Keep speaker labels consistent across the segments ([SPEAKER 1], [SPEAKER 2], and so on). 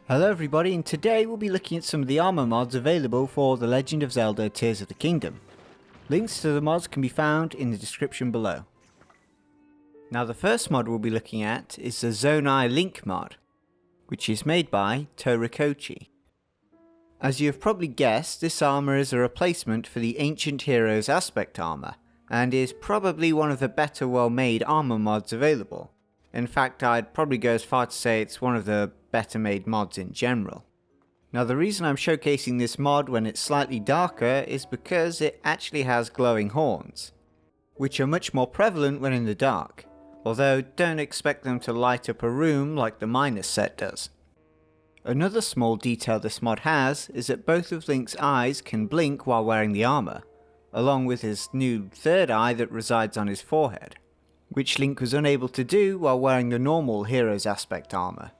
[SPEAKER 1] Hello everybody, and today we'll be looking at some of the armor mods available for The Legend of Zelda Tears of the Kingdom. Links to the mods can be found in the description below. Now the first mod we'll be looking at is the Zonai Link mod, which is made by ToRiCoChi. As you have probably guessed, this armor is a replacement for the Ancient Heroes Aspect armor, and is probably one of the better well-made armor mods available. In fact, I'd probably go as far to say it's one of the better made mods in general. Now the reason I'm showcasing this mod when it's slightly darker is because it actually has glowing horns, which are much more prevalent when in the dark, although don't expect them to light up a room like the Minus set does. Another small detail this mod has is that both of Link's eyes can blink while wearing the armor, along with his new third eye that resides on his forehead, which Link was unable to do while wearing the normal Heroes Aspect armor.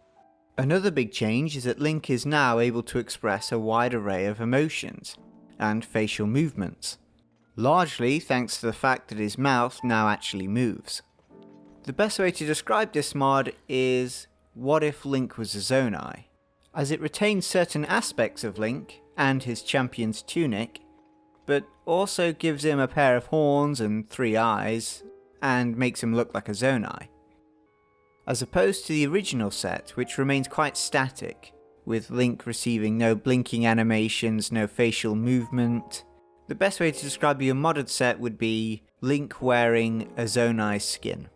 [SPEAKER 1] Another big change is that Link is now able to express a wide array of emotions and facial movements, largely thanks to the fact that his mouth now actually moves. The best way to describe this mod is, what if Link was a Zonai, as it retains certain aspects of Link and his champion's tunic, but also gives him a pair of horns and 3 eyes, and makes him look like a Zonai, as opposed to the original set, which remains quite static, with Link receiving no blinking animations, no facial movement. The best way to describe your modded set would be Link wearing a Zonai skin.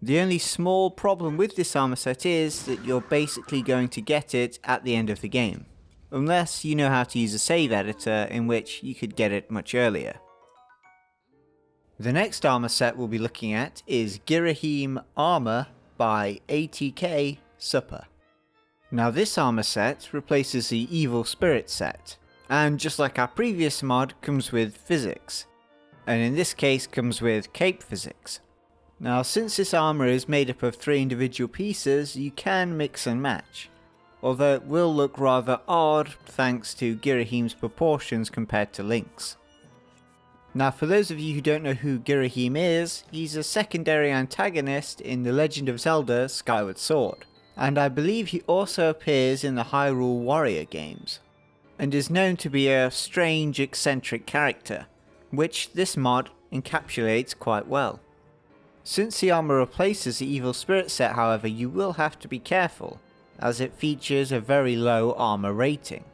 [SPEAKER 1] The only small problem with this armor set is that you're basically going to get it at the end of the game, unless you know how to use a save editor, in which you could get it much earlier. The next armor set we'll be looking at is Ghirahim Armor by ATK Supper. Now this armor set replaces the Evil Spirit set, and just like our previous mod, comes with physics, and in this case comes with cape physics. Now since this armor is made up of 3 individual pieces, you can mix and match, although it will look rather odd thanks to Ghirahim's proportions compared to Link's. Now for those of you who don't know who Ghirahim is, he's a secondary antagonist in The Legend of Zelda Skyward Sword, and I believe he also appears in the Hyrule Warrior games, and is known to be a strange, eccentric character, which this mod encapsulates quite well. Since the armor replaces the Evil Spirit set, however, you will have to be careful, as it features a very low armor rating,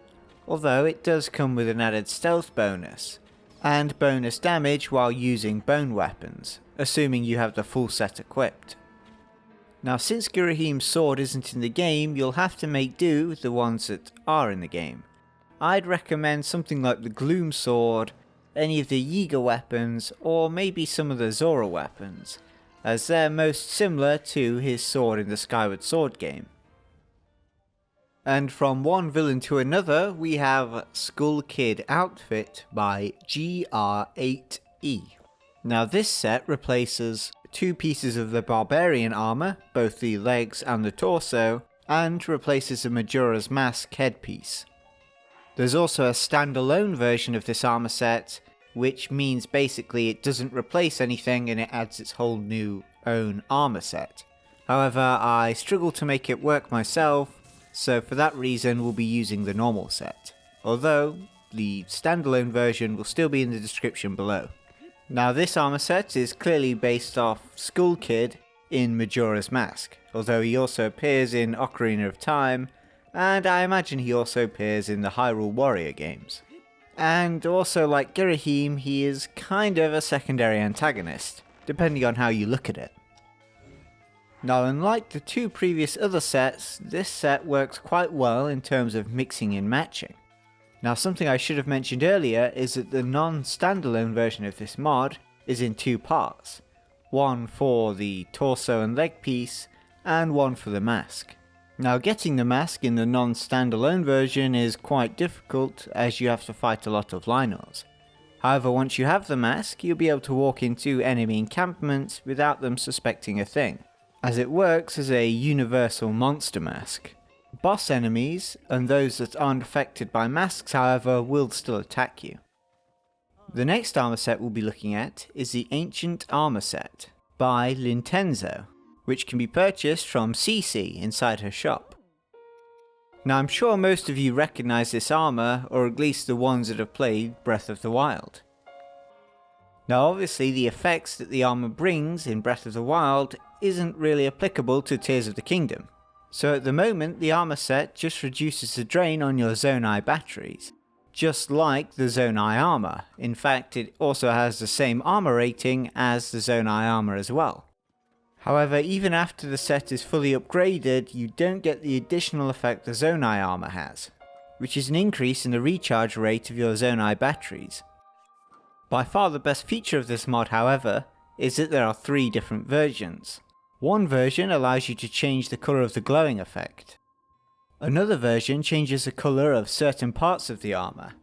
[SPEAKER 1] although it does come with an added stealth bonus, and bonus damage while using bone weapons, assuming you have the full set equipped. Now since Ghirahim's sword isn't in the game, you'll have to make do with the ones that are in the game. I'd recommend something like the Gloom Sword, any of the Yiga weapons, or maybe some of the Zora weapons, as they're most similar to his sword in the Skyward Sword game. And from one villain to another, we have Skull Kid Outfit by GR8E. Now this set replaces 2 pieces of the Barbarian armor, both the legs and the torso, and replaces the Majora's Mask headpiece. There's also a standalone version of this armor set, which means basically it doesn't replace anything and it adds its whole new own armor set. However, I struggle to make it work myself, so for that reason we'll be using the normal set, although the standalone version will still be in the description below. Now this armor set is clearly based off Skull Kid in Majora's Mask, although he also appears in Ocarina of Time, and I imagine he also appears in the Hyrule Warrior games. And also, like Ghirahim, he is kind of a secondary antagonist, depending on how you look at it. Now unlike the 2 previous other sets, this set works quite well in terms of mixing and matching. Now something I should have mentioned earlier is that the non-standalone version of this mod is in 2 parts, one for the torso and leg piece, and one for the mask. Now getting the mask in the non-standalone version is quite difficult, as you have to fight a lot of Lynors. However, once you have the mask, you'll be able to walk into enemy encampments without them suspecting a thing, as it works as a universal monster mask. Boss enemies, and those that aren't affected by masks however, will still attack you. The next armor set we'll be looking at is the Ancient Armor set by Lintenso, which can be purchased from CC inside her shop. Now I'm sure most of you recognise this armour, or at least the ones that have played Breath of the Wild. Now obviously the effects that the armour brings in Breath of the Wild isn't really applicable to Tears of the Kingdom. So at the moment the armour set just reduces the drain on your Zonai batteries, just like the Zonai Armor. In fact, it also has the same armour rating as the Zonai Armor as well. However, even after the set is fully upgraded, you don't get the additional effect the Zonai Armor has, which is an increase in the recharge rate of your Zonai batteries. By far the best feature of this mod, however, is that there are 3 different versions. One version allows you to change the colour of the glowing effect. Another version changes the colour of certain parts of the armour.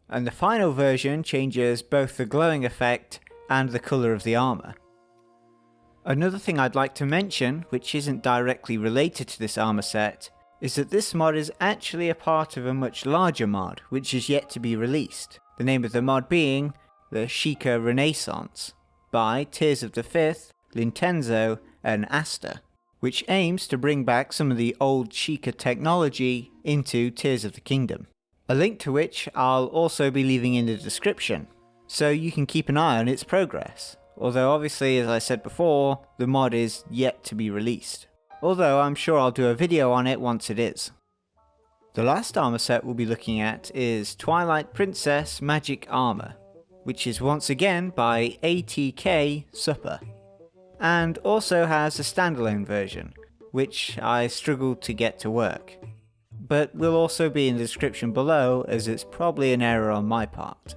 [SPEAKER 1] And the final version changes both the glowing effect and the colour of the armour. Another thing I'd like to mention, which isn't directly related to this armour set, is that this mod is actually a part of a much larger mod which is yet to be released. The name of the mod being the Sheikah Renaissance by Tears of the Fifth, Lintenso and Asta, which aims to bring back some of the old Sheikah technology into Tears of the Kingdom. A link to which I'll also be leaving in the description, so you can keep an eye on its progress. Although obviously, as I said before, the mod is yet to be released. Although I'm sure I'll do a video on it once it is. The last armor set we'll be looking at is Twilight Princess Magic Armor, which is once again by ATK Supper, and also has a standalone version, which I struggled to get to work, but will also be in the description below as it's probably an error on my part.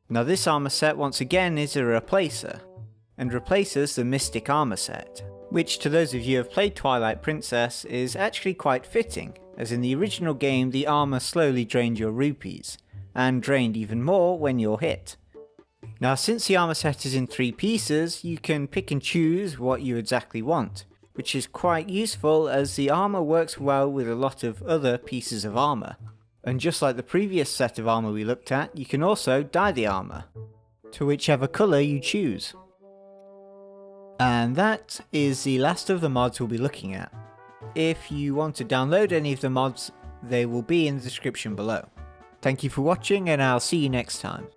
[SPEAKER 1] Now this armor set once again is a replacer, and replaces the Mystic armor set, which to those of you who have played Twilight Princess is actually quite fitting, as in the original game the armor slowly drained your rupees, and drained even more when you're hit. Now since the armor set is in 3 pieces, you can pick and choose what you exactly want, which is quite useful as the armor works well with a lot of other pieces of armor. And just like the previous set of armor we looked at, you can also dye the armor to whichever colour you choose. And that is the last of the mods we'll be looking at. If you want to download any of the mods, they will be in the description below. Thank you for watching and I'll see you next time.